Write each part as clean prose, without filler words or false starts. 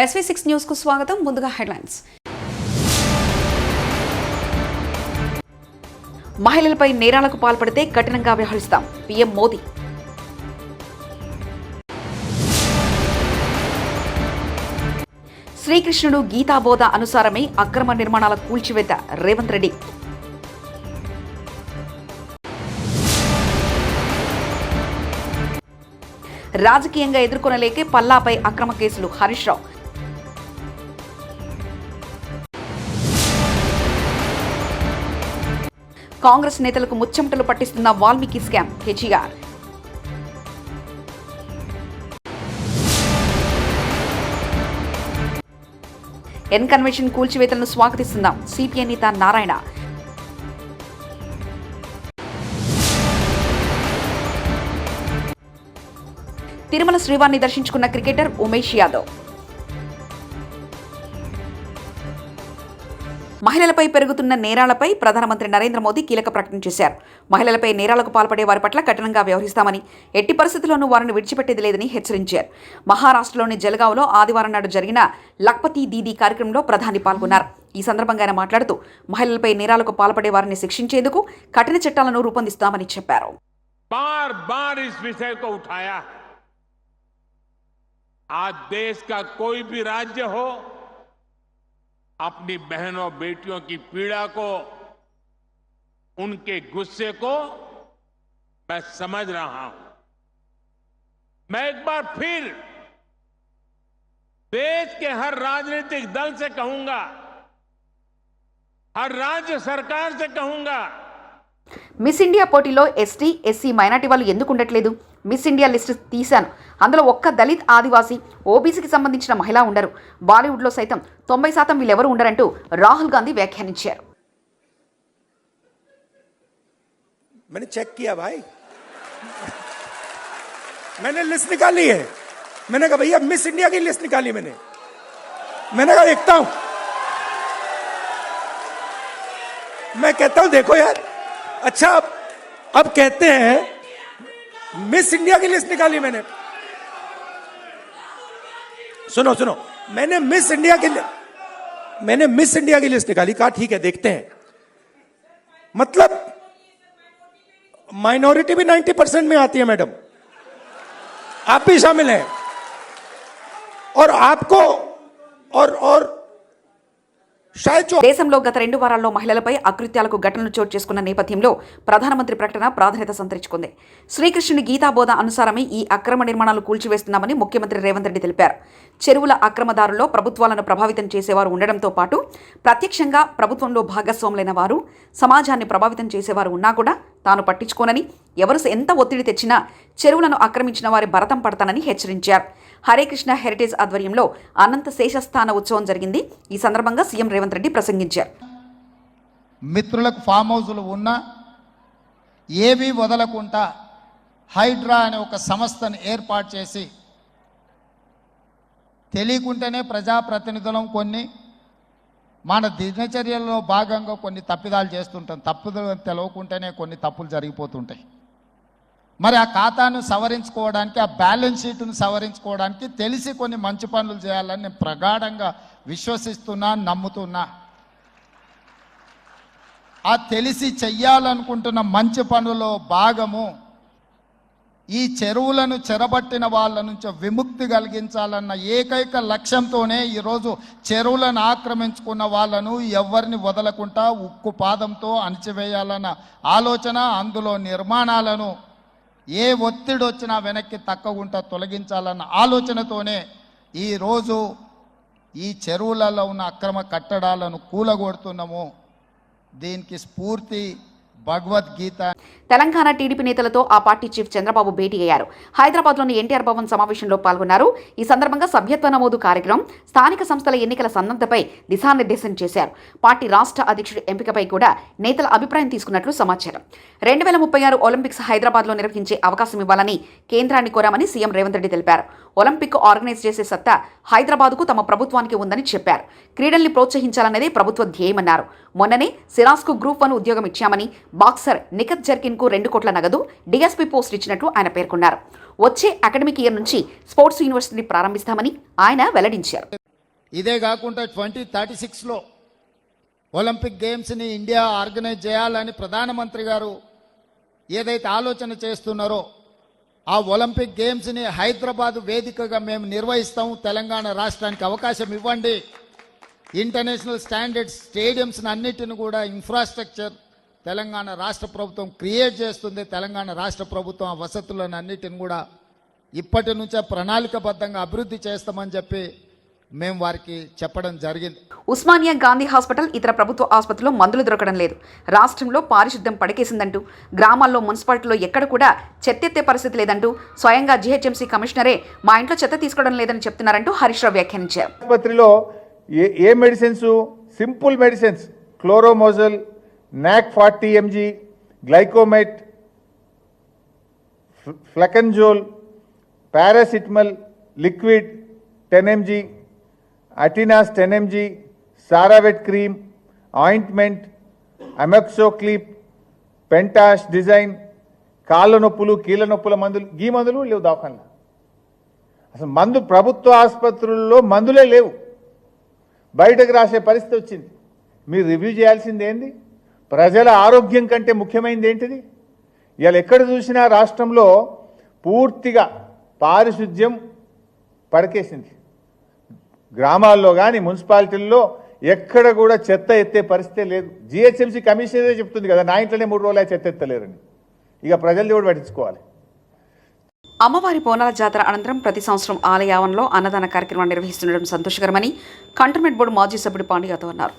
SV6 news కు స్వాగతం. ముందుగా హెడ్లైన్స్. మహిళలపై నేరాలకు పాల్పడితే కఠినంగా వ్యవహరిస్తాం పీఎం మోదీ. శ్రీకృష్ణుడు గీతాబోధ అనుసారమే అక్రమ నిర్మాణాల కూల్చివేత రేవంత్ రెడ్డి. రాజకీయంగా ఎదుర్కొనలేకే పల్లాపై అక్రమ కేసులు హరీష్ రావు. కాంగ్రెస్ నేతలకు ముచ్చెమటలు పట్టిస్తున్న Valmiki scam KTR. N convention కూల్చివేతలను స్వాగతిస్తున్నాం సిపిఐ నేత నారాయణ. తిరుమల శ్రీవారిని దర్శించుకున్న క్రికెటర్ ఉమేష్ యాదవ్. మహిళలపై పెరుగుతున్న నేరాలపై ప్రధానమంత్రి నరేంద్ర మోదీ కీలక ప్రకటన చేశారు. మహిళలపై నేరాలకు పాల్పడే వారి పట్ల కఠినంగా వ్యవహరిస్తామని, ఎట్టి పరిస్థితుల్లోనూ వారిని విడిచిపెట్టేది లేదని హెచ్చరించారు. మహారాష్ట్రలోని జల్గావ్లో ఆదివారం నాడు జరిగిన లఖ్పతి దీదీ కార్యక్రమంలో ప్రధాని పాల్గొన్నారు. ఈ సందర్భంగా ఆయన మాట్లాడుతూ మహిళలపై నేరాలకు పాల్పడే వారిని శిక్షించేందుకు కఠిన చట్టాలను రూపొందిస్తామని చెప్పారు. आज देश का कोई भी राज्य हो, अपनी बहनों बेटियों की पीड़ा को, उनके गुस्से को मैं समझ रहा हूं. मैं एक बार फिर देश के हर राजनीतिक दल से कहूंगा, हर राज्य सरकार से कहूंगा, మిస్ ఇండియా పోటీలో ఎస్టీ, ఎస్సీ, మైనార్టీ వాళ్ళు ఎందుకు ఉండట్లేదు? మిస్ ఇండియా లిస్టు తీశాను, అందులో ఒక్క దళిత్, ఆదివాసీ, ఓబీసీకి సంబంధించిన మహిళ ఉండరు. బాలీవుడ్లో సైతం 90% వీళ్ళెవరు ఉండరంటూ రాహుల్ గాంధీ వ్యాఖ్యానించారు. मैंने चेक किया भाई, मैंने लिस्ट निकाली है. मैंने कहा भैया मिस इंडिया की लिस्ट निकाली मैंने कहा देखता हूं. मैं कहता हूं देखो यार, अच्छा अब कहते हैं मिस इंडिया की लिस्ट निकाली मैंने. सुनो सुनो, मैंने मिस इंडिया की लिस्ट निकाली. कहा ठीक है देखते हैं. मतलब माइनॉरिटी भी 90% में आती है मैडम, आप भी शामिल हैं. और आपको और దేశంలో గత 2 వారాల్లో మహిళలపై అకృత్యాలకు ఘటనలు చోటు చేసుకున్న నేపథ్యంలో ప్రధానమంత్రి ప్రకటన ప్రాధాన్యత సంతరించుకుంది. శ్రీకృష్ణుని గీతాబోధ అనుసారమే ఈ అక్రమ నిర్మాణాలు కూల్చివేస్తున్నామని ముఖ్యమంత్రి రేవంత్ రెడ్డి తెలిపారు. చెరువుల అక్రమదారుల్లో ప్రభుత్వాలను ప్రభావితం చేసేవారు ఉండడంతో పాటు ప్రత్యక్షంగా ప్రభుత్వంలో భాగస్వాములైన వారు, సమాజాన్ని ప్రభావితం చేసేవారు ఉన్నా కూడా తాను పట్టించుకోనని, ఎవరు ఎంత ఒత్తిడి తెచ్చినా చెరువులను ఆక్రమించిన వారి భరతం పడతానని హెచ్చరించారు. హరే కృష్ణ హెరిటేజ్ ఆధ్వర్యంలో అనంత శేషస్థాన ఉత్సవం జరిగింది. ఈ సందర్భంగా సీఎం రేవంత్ రెడ్డి ప్రసంగించారు. మిత్రులకు ఫామ్ హౌస్లు ఉన్నా ఏవి వదలకుండా హైడ్రా అనే ఒక సంస్థను ఏర్పాటు చేసి, తెలియకుంటేనే ప్రజాప్రతినిధులం కొన్ని మన దినచర్యల్లో భాగంగా కొన్ని తప్పిదాలు చేస్తుంటాం. తప్పులు తెలవకుంటేనే కొన్ని తప్పులు జరిగిపోతుంటాయి. మరి ఆ ఖాతాను సవరించుకోవడానికి, ఆ బ్యాలెన్స్ షీట్ను సవరించుకోవడానికి తెలిసి కొన్ని మంచి పనులు చేయాలని నేను ప్రగాఢంగా విశ్వసిస్తున్నా, నమ్ముతున్నా. ఆ తెలిసి చెయ్యాలనుకుంటున్న మంచి పనుల్లో భాగము ఈ చెరువులను చెరబట్టిన వాళ్ళ నుంచి విముక్తి కలిగించాలన్న ఏకైక లక్ష్యంతోనే ఈరోజు చెరువులను ఆక్రమించుకున్న వాళ్ళను ఎవరిని వదలకుండా ఉక్కు పాదంతో అణిచివేయాలన్న ఆలోచన, అందులో నిర్మాణాలను ఏ ఒత్తిడి వచ్చినా వెనక్కి తక్కకుండా తొలగించాలన్న ఆలోచనతోనే ఈరోజు ఈ చెరువులలో ఉన్న అక్రమ కట్టడాలను కూలగొడుతున్నాము. దీనికి స్ఫూర్తి భగవద్గీత. తెలంగాణ టీడీపీ నేతలతో ఆ పార్టీ చీఫ్ చంద్రబాబు భేటీ అయ్యారు. హైదరాబాద్లోని ఎన్టీఆర్ భవన్ సమావేశంలో పాల్గొన్నారు. ఈ సందర్భంగా సభ్యత్వ నమోదు కార్యక్రమం, స్థానిక సంస్థల ఎన్నికల సందర్భంపై దిశానిర్దేశం చేశారు. పార్టీ రాష్ట్ర అధ్యక్షుడి ఎంపికపై కూడా నేతల అభిప్రాయం తీసుకున్నట్లు సమాచారం. 2036 ఒలింపిక్స్ హైదరాబాద్లో నిర్వహించే అవకాశం ఇవ్వాలని కేంద్రాన్ని కోరామని సీఎం రేవంత్ రెడ్డి తెలిపారు. ఒలింపిక్ ఆర్గనైజ్ చేసే సత్తా హైదరాబాద్కు తమ ప్రభుత్వానికి ఉందని చెప్పారు. క్రీడల్ని ప్రోత్సహించాలన్నదే ప్రభుత్వ ధ్యేయమన్నారు. మొన్ననే సిరాస్కు గ్రూప్ 1 ఉద్యోగం ఇచ్చామని, బాక్సర్ నిఖత్ జర్కిన్కు 2 కోట్ల నగదు, డీఎస్పీ పోస్ట్ ఇచ్చినట్లు ఆయన పేర్కొన్నారు. వచ్చే అకాడమిక్ ఇయర్ నుంచి స్పోర్ట్స్ యూనివర్సిటీని ప్రారంభిస్తామని ఆయన వెల్లడించారు. ఇదే కాకుండా 2036లో ఒలింపిక్ గేమ్స్ని ఇండియా ఆర్గనైజ్ చేయాలని ప్రధానమంత్రి గారు ఏదైతే ఆలోచన చేస్తున్నారో ఆ ఒలింపిక్ గేమ్స్ని హైదరాబాద్ వేదికగా మేము నిర్వహిస్తాము. తెలంగాణ రాష్ట్రానికి అవకాశం ఇవ్వండి. ఇంటర్నేషనల్ స్టాండర్డ్స్ స్టేడియంస్ అన్నిటిని కూడా ఇన్ఫ్రాస్ట్రక్చర్ తెలంగాణ రాష్ట్ర ప్రభుత్వం క్రియేట్ చేస్తుంది. తెలంగాణ రాష్ట్ర ప్రభుత్వం ఆ వసతులను అన్నిటిని కూడా ఇప్పటి నుంచే ప్రణాళికబద్ధంగా అభివృద్ధి చేస్తామని చెప్పి మేము వారికి చెప్పడం జరిగింది. ఉస్మానియా గాంధీ హాస్పిటల్ ఇతర ప్రభుత్వ ఆసుపత్రుల్లో మందులు దొరకడం లేదు. రాష్ట్రంలో పారిశుద్ధ్యం పడకేసిందంటూ, గ్రామాల్లో మున్సిపాలిటీలో ఎక్కడ కూడా చెత్తెత్తే పరిస్థితి లేదంటూ స్వయంగా జీహెచ్ఎంసీ కమిషనరే మా ఇంట్లో చెత్త తీసుకోవడం లేదని చెప్తున్నారంటూ హరీష్ రావు వ్యాఖ్యానించారు. ఆసుపత్రిలో ఏ మెడిసిన్స్, సింపుల్ మెడిసిన్స్, క్లోరోమోజల్, నాక్ 40 mg, గ్లైకోమైట్, ఫ్లెకన్జోల్, పారాసిటమల్ లిక్విడ్ 10 mg, అటినాస్ 10 mg, సారావెట్ క్రీమ్, ఆయింట్మెంట్, అమెక్సోక్లిప్, పెంటాష్ డిజైన్, కాళ్ళ నొప్పులు, కీళ్ళ నొప్పుల మందులు, ఈ మందులు లేవు దవాఖానలో. అసలు మందు ప్రభుత్వ ఆసుపత్రుల్లో మందులే లేవు. బయటకు రాసే పరిస్థితి వచ్చింది. మీరు రివ్యూ చేయాల్సింది ఏంది? ప్రజల ఆరోగ్యం కంటే ముఖ్యమైనది ఏంటిది? ఇవాళ ఎక్కడ చూసినా రాష్ట్రంలో పూర్తిగా పారిశుద్ధ్యం పడకేసింది. గ్రామాల్లో కానీ మున్సిపాలిటీల్లో ఎక్కడ కూడా చెత్త ఎత్తే పరిస్థితే లేదు. జిహెచ్ఎంసీ కమిషనరే చెప్తుంది కదా, నా ఇంట్లోనే 3 రోజులు చెత్త ఎత్తలేరని. ఇక ప్రజలు కూడా పట్టించుకోవాలి. అమ్మవారి బోనాల జాతర అనంతరం ప్రతి సంవత్సరం ఆలయ ఆవరణలో అన్నదాన కార్యక్రమాన్ని నిర్వహిస్తుండడం సంతోషకరమని కంటోన్మెంట్ బోర్డు మాజీ సభ్యుడు పాండు యాదవ్ అన్నారు.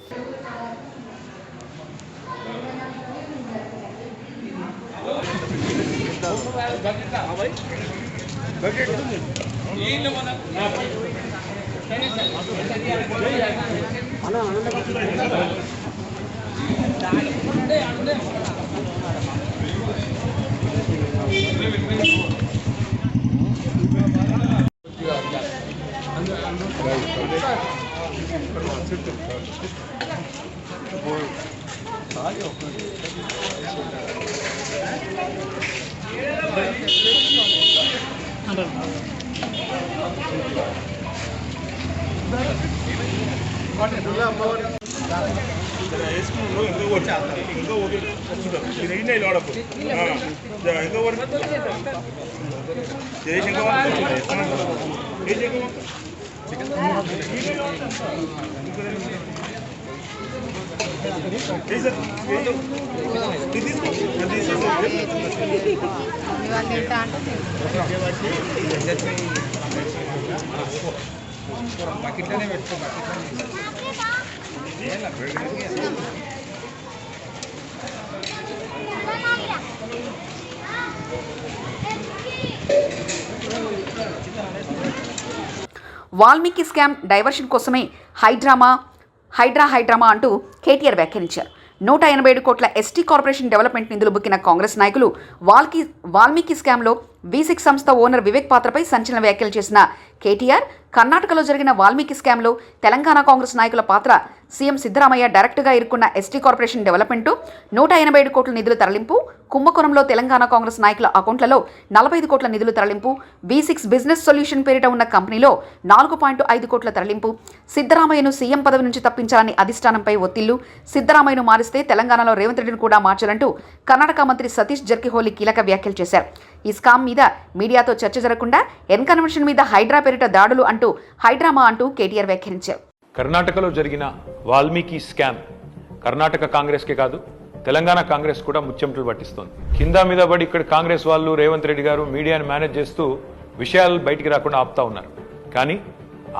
వాల్మీకి స్కామ్ డైవర్షన్ కోసమే హైడ్రా అంటూ కేటీఆర్ వ్యాఖ్యానించారు. 187 కోట్ల ఎస్టీ కార్పొరేషన్ డెవలప్మెంట్ నిధులు బుక్కిన కాంగ్రెస్ నాయకులు వాల్మీకి స్కామ్లో V6 సంస్థ ఓనర్ వివేక్ పాత్రపై సంచలన వ్యాఖ్యలు చేసిన కేటీఆర్, కర్ణాటకలో జరిగిన వాల్మీకి స్కామ్లో తెలంగాణ కాంగ్రెస్ నాయకుల పాత్ర, సీఎం సిద్ధరామయ్య డైరెక్ట్గా ఇరుక్కున్న ఎస్టీ కార్పొరేషన్ డెవలప్మెంటు, 187 కోట్ల నిధుల తరలింపు, కుంభకోణంలో తెలంగాణ కాంగ్రెస్ నాయకుల అకౌంట్లలో 45 కోట్ల నిధులు తరలింపు, V6 బిజినెస్ సొల్యూషన్ పేరిట ఉన్న కంపెనీలో 4.5 కోట్ల తరలింపు, సిద్ధరామయ్యను సీఎం పదవి నుంచి తప్పించాలని అధిష్టానంపై ఒత్తిళ్లు, సిద్ధరామయ్యను మారిస్తే తెలంగాణలో రేవంత్ రెడ్డిని కూడా మార్చాలంటూ కర్ణాటక మంత్రి సతీష్ జర్కిహోలీ కీలక వ్యాఖ్యలు చేశారు. ఈ స్కామ్ మీద మీడియాతో చర్చ జరగకుండా ఎన్కన్వెన్షన్ మీద హైడ్రా పేరిట దాడులు అంటూ హైడ్రామా అంటూ కేటీఆర్ వ్యాఖ్యానించారు. కర్ణాటకలో జరిగిన వాల్మీకి స్కామ్ కర్ణాటక కాంగ్రెస్కే కాదు, తెలంగాణ కాంగ్రెస్ కూడా ముచ్చెమటలు పట్టిస్తోంది. కింద మీద పడి ఇక్కడ కాంగ్రెస్ వాళ్ళు, రేవంత్ రెడ్డి గారు మీడియాను మేనేజ్ చేస్తూ విషయాలు బయటికి రాకుండా ఆపుతా ఉన్నారు. కానీ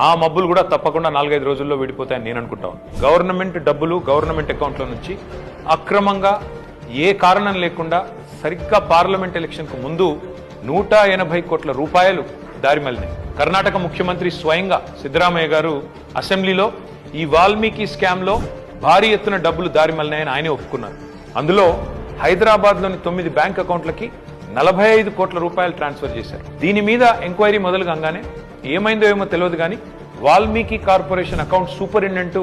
ఆ మబ్బులు కూడా తప్పకుండా 4-5 రోజుల్లో విడిపోతాయని నేను అనుకుంటాను. గవర్నమెంట్ డబ్బులు గవర్నమెంట్ అకౌంట్ల నుంచి అక్రమంగా ఏ కారణం లేకుండా సరిగ్గా పార్లమెంట్ ఎలక్షన్కు ముందు 180 కోట్ల రూపాయలు దారిమల్లినాయి. కర్ణాటక ముఖ్యమంత్రి స్వయంగా సిద్ధరామయ్య గారు అసెంబ్లీలో ఈ వాల్మీకి స్కామ్లో భారీ ఎత్తున డబ్బులు దారిమల్లినాయని ఆయనే ఒప్పుకున్నారు. అందులో హైదరాబాద్లోని 9 బ్యాంక్ అకౌంట్లకి 45 కోట్ల రూపాయలు ట్రాన్స్ఫర్ చేశారు. దీని మీద ఎంక్వైరీ మొదలు కాగానే ఏమైందో ఏమో తెలియదు కానీ వాల్మీకి కార్పొరేషన్ అకౌంట్ సూపరింటెండెంట్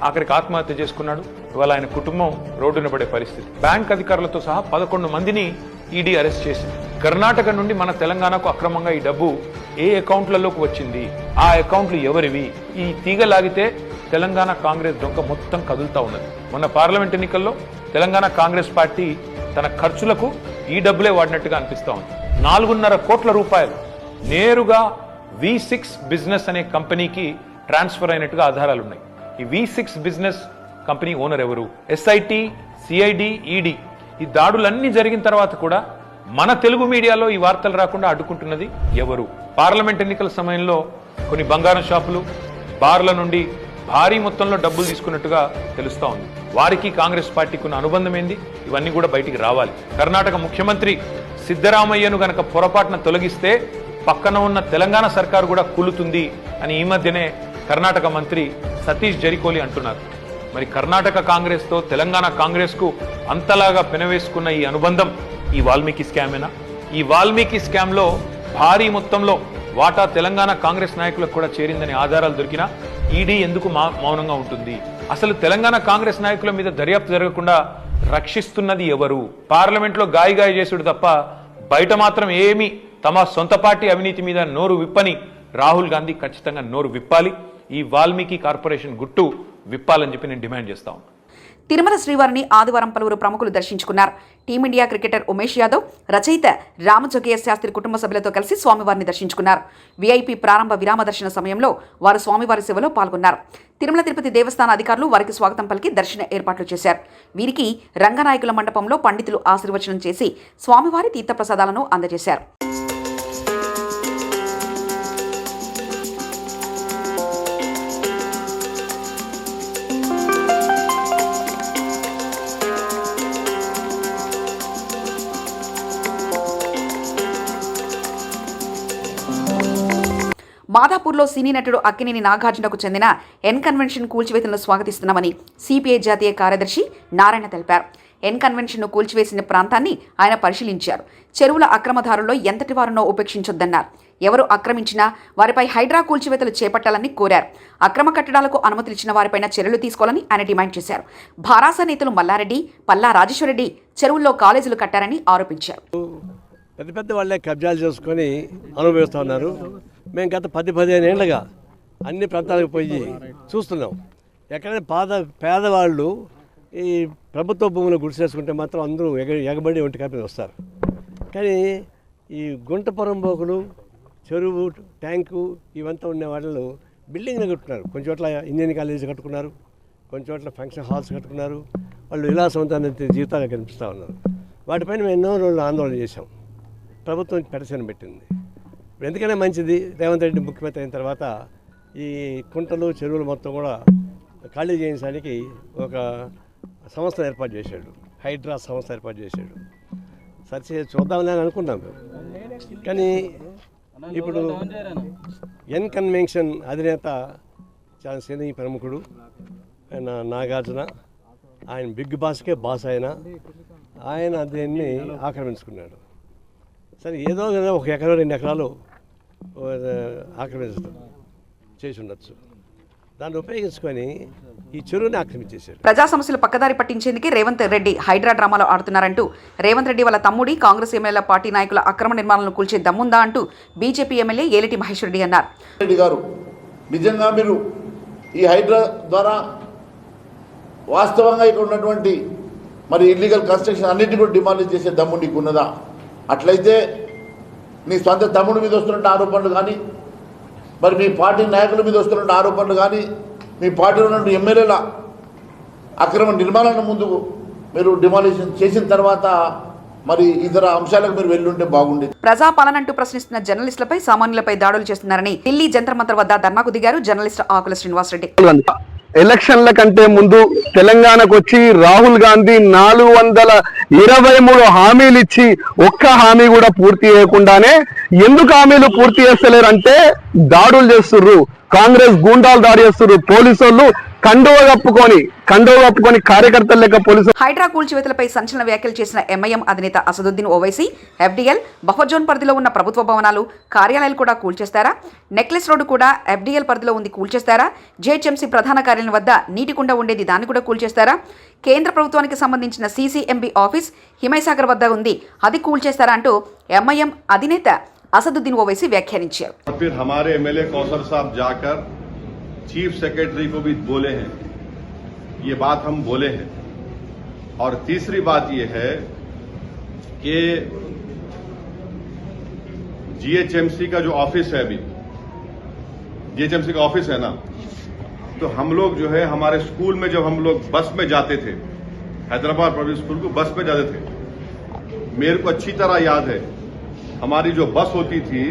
ఆఖరికి ఆత్మహత్య చేసుకున్నాడు. ఇవాళ ఆయన కుటుంబం రోడ్డున పడే పరిస్థితి. బ్యాంక్ అధికారులతో సహా 11 మందిని ఈడీ అరెస్ట్ చేసింది. కర్ణాటక నుండి మన తెలంగాణకు అక్రమంగా ఈ డబ్బు ఏ అకౌంట్లలోకి వచ్చింది, ఆ అకౌంట్లు ఎవరివి, ఈ తీగ లాగితే తెలంగాణ కాంగ్రెస్ డొంక మొత్తం కదులుతా ఉన్నది. మొన్న పార్లమెంట్ ఎన్నికల్లో తెలంగాణ కాంగ్రెస్ పార్టీ తన ఖర్చులకు ఈ డబ్బులే వాడినట్టుగా అనిపిస్తా ఉంది. 4.5 కోట్ల రూపాయలు నేరుగా V6 బిజినెస్ అనే కంపెనీకి ట్రాన్స్ఫర్ అయినట్టుగా ఆధారాలు ఉన్నాయి. ఈ V6 బిజినెస్ కంపెనీ ఓనర్ ఎవరు? SIT, CID, ED ఈ దాడులన్నీ జరిగిన తర్వాత కూడా మన తెలుగు మీడియాలో ఈ వార్తలు రాకుండా అడ్డుకుంటున్నది ఎవరు? పార్లమెంట్ ఎన్నికల సమయంలో కొన్ని బంగారం షాపులు, బార్ల నుండి భారీ మొత్తంలో డబ్బులు తీసుకున్నట్టుగా తెలుస్తా ఉంది. వారికి కాంగ్రెస్ పార్టీకి ఉన్న అనుబంధం ఏంది? ఇవన్నీ కూడా బయటికి రావాలి. కర్ణాటక ముఖ్యమంత్రి సిద్ధరామయ్యను గనక పొరపాటున తొలగిస్తే పక్కన ఉన్న తెలంగాణ సర్కారు కూడా కూలుతుంది అని ఈ మధ్యనే కర్ణాటక మంత్రి సతీష్ జరికోలి అంటున్నారు. మరి కర్ణాటక కాంగ్రెస్ తో తెలంగాణ కాంగ్రెస్ కు అంతలాగా పెనవేసుకున్న ఈ అనుబంధం ఈ వాల్మీకి స్కామేనా? ఈ వాల్మీకి స్కామ్ లో భారీ మొత్తంలో వాటా తెలంగాణ కాంగ్రెస్ నాయకులకు కూడా చేరిందని ఆధారాలు దొరికినా ఈడీ ఎందుకు మౌనంగా ఉంటుంది? అసలు తెలంగాణ కాంగ్రెస్ నాయకుల మీద దర్యాప్తు జరగకుండా రక్షిస్తున్నది ఎవరు? పార్లమెంట్ లో గాయ చేసుడు తప్ప బయట మాత్రం ఏమీ తమ సొంత పార్టీ అవినీతి మీద నోరు విప్పని రాహుల్ గాంధీ ఖచ్చితంగా నోరు విప్పాలి. ఈ వాల్మీకి కార్పొరేషన్ గుట్టు విప్పాలని చెప్పి నేను డిమాండ్ చేస్తా ఉన్నాను. తిరుమల శ్రీవారిని ఆదివారం పలువురు ప్రముఖులు దర్శించుకున్నారు. టీమిండియా క్రికెటర్ ఉమేష్ యాదవ్, రచయిత రామజోగయ్య శాస్త్రి కుటుంబ సభ్యులతో కలిసి స్వామివారిని దర్శించుకున్నారు. వీఐపీ ప్రారంభ విరామ దర్శన సమయంలో వారు స్వామివారి సేవలో పాల్గొన్నారు. తిరుమల తిరుపతి దేవస్థాన అధికారులు వారికి స్వాగతం పలికి దర్శన ఏర్పాట్లు చేశారు. వీరికి రంగనాయకుల మండపంలో పండితులు ఆశీర్వచనం చేసి స్వామివారి తీర్థప్రసాదాలను అందజేశారు. మాదాపూర్లో సినీ నటుడు అక్కినేని నాగార్జునకు చెందిన ఎన్ కన్వెన్షన్ కూల్చివేతలను స్వాగతిస్తున్నామని సిపిఐ జాతీయ కార్యదర్శి నారాయణ తెలిపారు. ఎన్ కన్వెన్షన్ను కూల్చివేసిన ప్రాంతాన్ని ఆయన పరిశీలించారు. చెరువుల అక్రమదారుల్లో ఎంతటి వారునో ఉపేక్షించొద్దన్నారు. ఎవరు ఆక్రమించినా వారిపై హైడ్రా కూల్చివేతలు చేపట్టాలని కోరారు. అక్రమ కట్టడాలకు అనుమతులిచ్చిన వారిపైన చర్యలు తీసుకోవాలని ఆయన డిమాండ్ చేశారు. భారాస నేతలు మల్లారెడ్డి, పల్లా రాజేశ్వరరెడ్డి చెరువుల్లో కాలేజీలు కట్టారని ఆరోపించారు. పెద్ద పెద్ద వాళ్ళే కబ్జాలు చేసుకొని అనుభవిస్తూ ఉన్నారు. మేము గత 10-15 ఏళ్ళుగా అన్ని ప్రాంతాలకు పోయి చూస్తున్నాం. ఎక్కడైనా పేదవాళ్ళు ఈ ప్రభుత్వ భూములు గుడి చేసుకుంటే మాత్రం అందరూ ఎగబడి ఒంటి కాపీ వస్తారు. కానీ ఈ గుంట పొరంబోకులు, చెరువు, ట్యాంకు ఇవంతా ఉండే వాళ్ళు బిల్డింగ్లు కట్టుకున్నారు. కొన్ని చోట్ల ఇంజనీరింగ్ కాలేజీ కట్టుకున్నారు, కొన్ని చోట్ల ఫంక్షన్ హాల్స్ కట్టుకున్నారు. వాళ్ళు విలాసవంతమైన జీవితాలు కనిపిస్తూ ఉన్నారు. వాటిపైన మేము ఎన్నో రోజులు ఆందోళన చేశాం. ప్రభుత్వం పెడసెన పెట్టింది. ఎందుకనే మంచిది, రేవంత్ రెడ్డి ముఖ్యమంత్రి అయిన తర్వాత ఈ కుంటలు, చెరువులు మొత్తం కూడా ఖాళీ చేయించడానికి ఒక సంస్థ ఏర్పాటు చేశాడు. హైడ్రా సంస్థ ఏర్పాటు చేశాడు. సరి చూద్దామని అని అనుకున్నాం. కానీ ఇప్పుడు ఎన్ కన్వెన్షన్ అధినేత చాలా సినీ ప్రముఖుడు ఆయన నాగార్జున, ఆయన బిగ్ బాస్కే బాస్ ఆయన దీన్ని ఆక్రమించుకున్నాడు. సరే ఏదో ఒక ఎకరా 2 ఎకరాలు ఆక్రమించడం చేసి ఉండొచ్చు. దాన్ని ఉపయోగించుకొని ఈ చెరువుని ఆక్రమించేశాడు. ప్రజా సమస్యలు పక్కదారి పట్టించేందుకే రేవంత్ రెడ్డి హైడ్రా డ్రామాలో ఆడుతున్నారంటూ రేవంత్ రెడ్డి వాళ్ళ తమ్ముడి కాంగ్రెస్ ఎమ్మెల్యే పార్టీ నాయకుల అక్రమ నిర్మాణాలను కూల్చే దమ్ముందా అంటూ బీజేపీ ఎమ్మెల్యే ఏలిటి మహేశ్వర్ రెడ్డి అన్నారు. రెడ్డి గారు, నిజంగా మీరు ఈ హైడ్రా ద్వారా వాస్తవంగా ఇక్కడ ఉన్నటువంటి మరి ఇల్లీగల్ కన్స్ట్రక్షన్ అన్నింటినీ కూడా డిమాలిష్ చేసే దమ్ము నీకు ఉన్నదా? అట్లయితే నీ సొంత తమ్ముడి మీద వస్తున్న ఆరోపణలు కానీ, మరి మీ పార్టీ నాయకుల మీద వస్తున్న ఆరోపణలు కానీ, మీ పార్టీలో ఉన్న ఎమ్మెల్యేల అక్రమ నిర్మాణాలను ముందుకు మీరు డిమాలిషన్ చేసిన తర్వాత మరి ఇతర అంశాలకు మీరు వెళ్ళుంటే బాగుండేది. ప్రజాపాలనంటూ ప్రశ్నిస్తున్న జర్నలిస్టులపై, సామాన్యులపై దాడులు చేస్తున్నారని ఢిల్లీ జంతర్ మంతర్ వద్ద ధర్నాకు దిగారు జర్నలిస్ట్ ఆకుల శ్రీనివాసరెడ్డి. ఎలక్షన్ల కంటే ముందు తెలంగాణకు వచ్చి రాహుల్ గాంధీ 423 హామీలు ఇచ్చి ఒక్క హామీ కూడా పూర్తి చేయకుండానే ఎందుకు హామీలు పూర్తి చేస్తలేరంటే దాడులు చేస్తుర్రు. కాంగ్రెస్ గూండాలు దాడి చేస్తుర్రు. పోలీసు వాళ్ళు కండువ కప్పుకొని కార్యకర్తలు లెక్క పోలీసు. హైడ్రా కూల్చివేతలపై సంచలన వ్యాఖ్యలు చేసిన ఎంఐఎం అధినేత అసదుద్దీన్ ఓవైసీ, ఎఫ్డీఎల్ బఫర్ జోన్ పరిధిలో ఉన్న ప్రభుత్వ భవనాలు, కార్యాలయాలు కూడా కూల్చేస్తారా? నెక్లెస్ రోడ్డు కూడా ఎఫ్డీఎల్ పరిధిలో ఉంది, కూల్చేస్తారా? జీహెచ్ఎంసీ ప్రధాన కార్యాలయం వద్ద నీటి కుండ ఉండేది, దాన్ని కూడా కూల్చేస్తారా? కేంద్ర ప్రభుత్వానికి సంబంధించిన సీసీఎంబీ ఆఫీస్ హిమైసాగర్ వద్ద ఉంది, అది కూల్చేస్తారా అంటూ ఎంఐఎం అధినేత అసదుద్దీన్ ఓవైసీ వ్యాఖ్యానించారు. फिर हमारे एमएलए कौसर साहब जाकर चीफ सेक्रेटरी को भी बोले हैं, ये बात हम बोले हैं. और तीसरी बात ये है कि जीएचएमसी का जो ऑफिस है, अभी जीएचएमसी का ऑफिस है ना, तो हम लोग जो है हमारे स्कूल में जब हम लोग बस में जाते थे, हैदराबाद पब्लिक स्कूल को बस में जाते थे, मेरे को अच्छी तरह याद है हमारी जो बस होती थी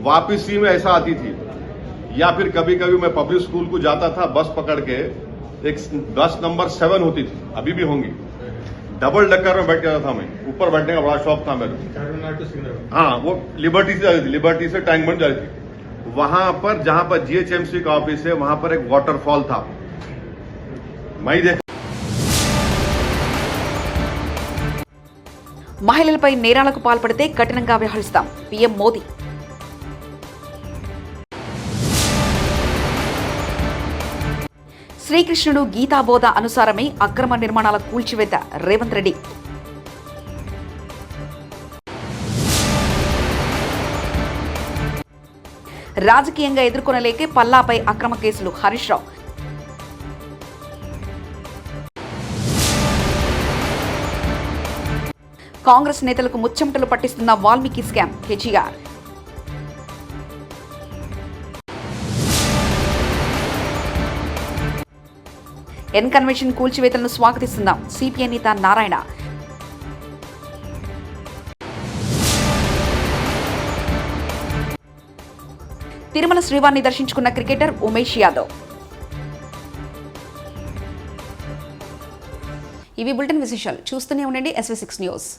वापसी में ऐसा आती थी, या फिर कभी कभी मैं पब्लिक स्कूल को जाता था बस पकड़ के, एक बस नंबर 7 होती थी, अभी भी होंगी, डबल डक्कर में बैठ जाता था मैं, ऊपर बैठने का बड़ा शौक था मेरे. हाँ, वो लिबर्टी से जाती थी, लिबर्टी से टैंक बन जाती थी. वहां पर जहां पर जीएचएमसी का ऑफिस है वहां पर एक वाटरफॉल था, मैं ही देख. మహిళలపై నేరాలకు పాల్పడితే కఠినంగా వ్యవహరిస్తాం పీఎం మోదీ. శ్రీకృష్ణుడు గీతాబోధ అనుసారమే అక్రమ నిర్మాణాల కూల్చివేత రేవంత్ రెడ్డి. రాజకీయంగా ఎదుర్కొనలేకే పల్లాపై అక్రమ కేసులు హరీష్ రావు. కాంగ్రెస్ నేతలకు ముచ్చెమటలు పట్టిస్తున్న Valmiki scam KTR. N convention కూల్చివేతలను స్వాగతిస్తున్నాం సిపిఐ నేత నారాయణ. తిరుమల శ్రీవారిని దర్శించుకున్న క్రికెటర్ ఉమేష్ యాదవ్. ఇవి బులెటిన్ విశేషాలు. చూస్తూనే ఉండండి SV6 న్యూస్.